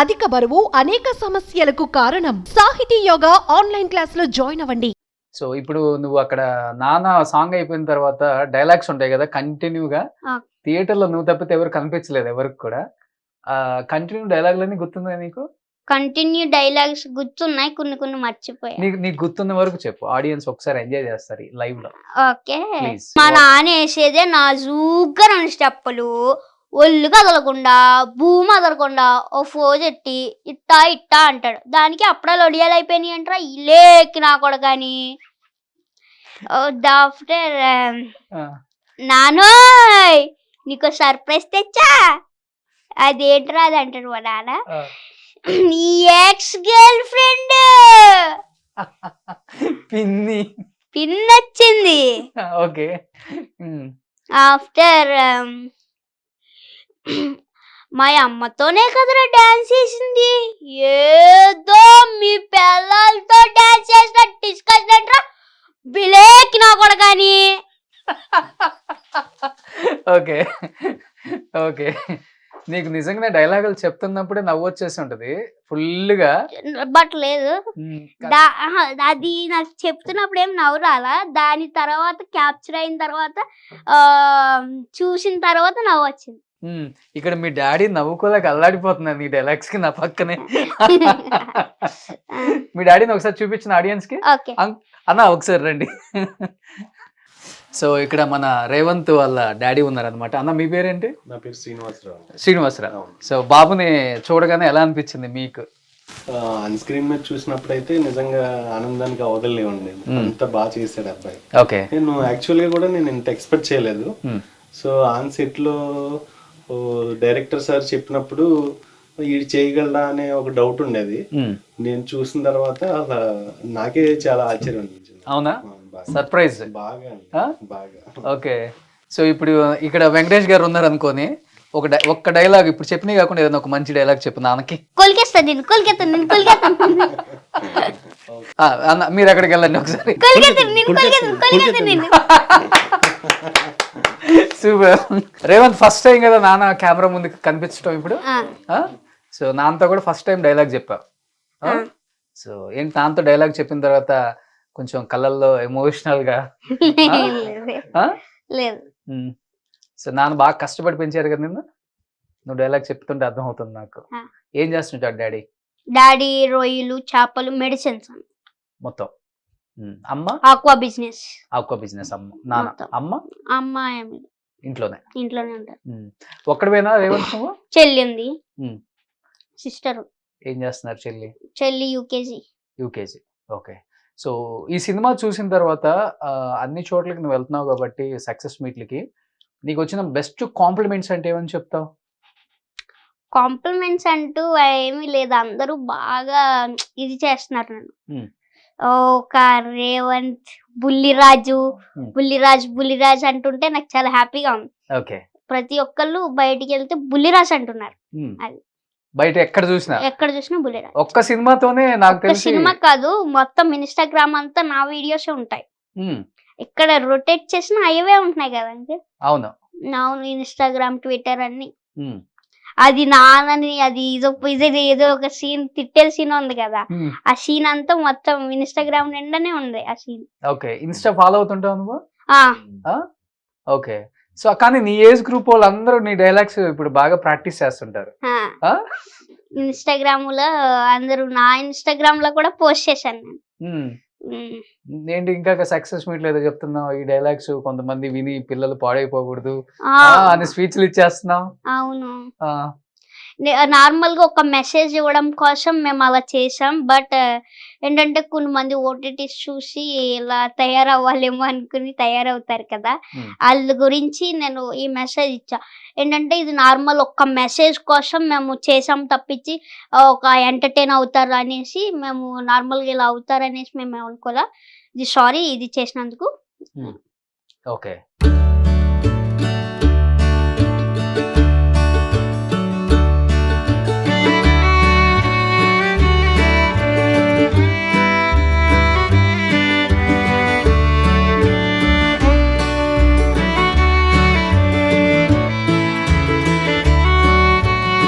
అధిక బరువు అనేక సమస్యలకు కారణం. సాహితీ యోగా ఆన్లైన్ క్లాస్ లో జాయిన్ అవ్వండి. సో ఇప్పుడు నువ్వు అక్కడ నాన్న సాంగ్ అయిపోయిన తర్వాత డైలాగ్స్ ఉంటాయి కదా కంటిన్యూగా. థియేటర్ లో నువ్వు తప్పితే ఎవరు కనిపించలేదు ఎవరికి కూడా. కంటిన్యూ డైలాగులన్నీ గుర్తున్నాయి నీకు? కంటిన్యూ డైలాగ్స్ గుర్తున్నాయి, కొన్ని కొన్ని మర్చిపోయా. నీకు గుర్తున్న వరకు చెప్పు, ఆడియన్స్ ఒకసారి ఎంజాయ్ చేస్తారు లైవ్ లో. Okay, Please. మా నాన్న వేసేదే నాజూగ్గా 2 స్టెప్పులు, ఒళ్ళు కదలకుండా భూమి కదలకుండా ఓ ఫోజ్ ఎట్టి ఇట్టా ఇట్టా అంటాడు. దానికి అప్పుడే లొడియాలు అయిపోయినాయి అంటారా లేకి నా కూడా. కానీ ఆఫ్టర్ నానోయ్ నీకు సర్ప్రైజ్ తెచ్చా, అదేంట్రా అది అంటాడు మా నాన్న. నీ ఎక్స్ గర్ల్ ఫ్రెండ్ పిన్ వచ్చింది. ఓకే. ఆఫ్టర్ మా అమ్మతోనే కదరా డాన్స్ చేసింది. ఏదో మీ పిల్లలతో డాన్స్ చేసిన డిస్కషన్ అంటారా బిలేకి నా కూడా. కానీ ఓకే ఓకే, నీకు నిజంగానే డైలాగులు చెప్తున్నప్పుడే నవ్వు వచ్చేసి ఉంటది ఫుల్ గా. బట్ లేదు, అది నాకు చెప్తున్నప్పుడు ఏం నవ్వు రాలా. దాని తర్వాత క్యాప్చర్ అయిన తర్వాత చూసిన తర్వాత నవ్వు వచ్చింది. ఇక్కడ మీ డాడీ నవ్వుకోలేక అల్లాడిపోతున్నారు నీ డైలాగ్స్ కి నా పక్కనే. మీ డాడీని ఒకసారి చూపించిన ఆడియన్స్ కి. ఓకే అన్న ఒకసారి రండి. సో ఇక్కడ మన రేవంత్ వాళ్ళ డాడీ ఉన్నారనమాట. అన్న మీ పేరేంటి? నా పేరు శ్రీనివాసరావు. శ్రీనివాసరావు. సో బాబుని చూడగానే ఎలా అనిపించింది మీకు? ఆన్ స్క్రీన్ మీద చూసినప్పుడు అయితే నిజంగా ఆనందానికి అవదలేవండి. అంత బాగా చేశాడు అబ్బాయి. ఓకే. నేను యాక్చువల్గా కూడా నేను ఇంత ఎక్స్పెక్ట్ చేయలేదు. సో ఆన్ సెట్ లో డైరెక్టర్ సార్ చెప్పినప్పుడు ఇది చేయగలరా అనే ఒక డౌట్ ఉండేది. నేను చూసిన తర్వాత నాకే చాలా ఆశ్చర్యం అనిపించింది. అవునా? సర్ప్రైజ్ బాగా బాగా. ఓకే. సో ఇప్పుడు ఇక్కడ వెంకటేష్ గారు ఉన్నారు అనుకోని ఒక్క డైలాగ్ ఇప్పుడు చెప్పినవి కాకుండా ఏదైనా ఒక మంచి డైలాగ్ చెప్పు నాన్నకి. అన్న మీరు ఎక్కడికి వెళ్ళండి ఒకసారి. సూపర్. రేవంత్ ఫస్ట్ టైం కదా నాన్న కెమెరా ముందు కనిపించడం ఇప్పుడు. సో నాన్నతో కూడా ఫస్ట్ టైం డైలాగ్ చెప్పా. సో ఏంటి నాన్నతో డైలాగ్ చెప్పిన తర్వాత కొంచెం కళ్ళల్లో ఎమోషనల్ గా? లేదు. సో నాన్న బాగా కష్టపడి పెంచారు కదా నిన్ను. నువ్వు డైలాగ్ చెప్తుంటే అర్థం అవుతుంది నాకు. ఏం చేస్తుంటాడు డాడీ? డాడీ రొయ్యలు చేపలు మెడిసిన్స్ మొత్తం. అమ్మ ఆక్వా బిజినెస్. Aqua business. అమ్మ నాన్న అమ్మ ఇంట్లోనే ఉంటారు. ఒక్కడివేనా రేవంత్ నువ్వు? చెల్లి ఉంది, సిస్టర్. ఏం చేస్తున్నారు చెల్లి యూకేజీ. ఓకే. సో ఈ సినిమా చూసిన తర్వాత అన్ని చోట్లకి నువ్వు వెళ్తున్నావు కాబట్టి సక్సెస్ మీట్లకి నీకు వచ్చిన బెస్ట్ కాంప్లిమెంట్స్ అంటే ఏమని చెప్తావు? కాంప్లిమెంట్స్ అంటూ ఏమీ లేదు, అందరూ బాగా ఇది చేస్తున్నారు నన్ను. ఒక రేవంత్ బుల్లిరాజ్ అంటుంటే నాకు చాలా హ్యాపీగా ఉంది. ఓకే. ప్రతి ఒక్కళ్ళు బయటికి వెళ్తే బుల్లిరాజ్ అంటున్నారు. అది బయట ఎక్కడ చూసినా బుల్లిరాజ్. ఒక్క సినిమాతోనే నాకు తెలిసి సినిమా కాదు, మొత్తం ఇన్స్టాగ్రామ్ అంతా నా వీడియోస్ ఉంటాయి. ఇక్కడ రొటేట్ చేసిన అవే ఉంటున్నాయి కదండి. అవును ఇన్స్టాగ్రామ్ ట్విట్టర్ అన్ని. అది నాన్నని అది ఏదో ఒక సీన్ తిట్టేల సీన్ ఉంది కదా, ఆ సీన్ అంతా మొత్తం ఇన్స్టాగ్రామ్ నిండానే ఉంది ఆ సీన్. ఓకే. ఇన్స్టా ఫాలో అవుతుంటావు నువ్వు? ఓకే. సో కానీ నీ ఏజ్ గ్రూప్ వాళ్ళందరూ నీ డైలాగ్స్ ఇప్పుడు బాగా ప్రాక్టీస్ చేస్తుంటారు. ఇన్స్టాగ్రామ్ లో అందరూ నా ఇన్స్టాగ్రామ్ లో కూడా పోస్ట్ చేశాను నేను. ఏంటి ఇంకా సక్సెస్ మీట్ లేదో చెప్తున్నావు ఈ డైలాగ్స్ కొంతమంది విని పిల్లలు పాడైపోకూడదు అని స్పీచ్లు ఇచ్చేస్తున్నావు. అవును, నార్మల్ గా ఒక మెసేజ్ ఇవ్వడం కోసం మేము అలా చేసాం. బట్ ఏంటంటే కొన్ని మంది ఓటీటీస్ చూసి ఇలా తయారవ్వాలేమో అనుకుని తయారవుతారు కదా, వాళ్ళ గురించి నేను ఈ మెసేజ్ ఇచ్చా. ఏంటంటే ఇది నార్మల్ ఒక మెసేజ్ కోసం మేము చేసాం తప్పించి ఒక ఎంటర్టైన్ అవుతారు అనేసి మేము నార్మల్గా ఇలా అవుతారు అనేసి మేము అనుకోలే. ఇది సారీ ఇది చేసినందుకు. ఓకే.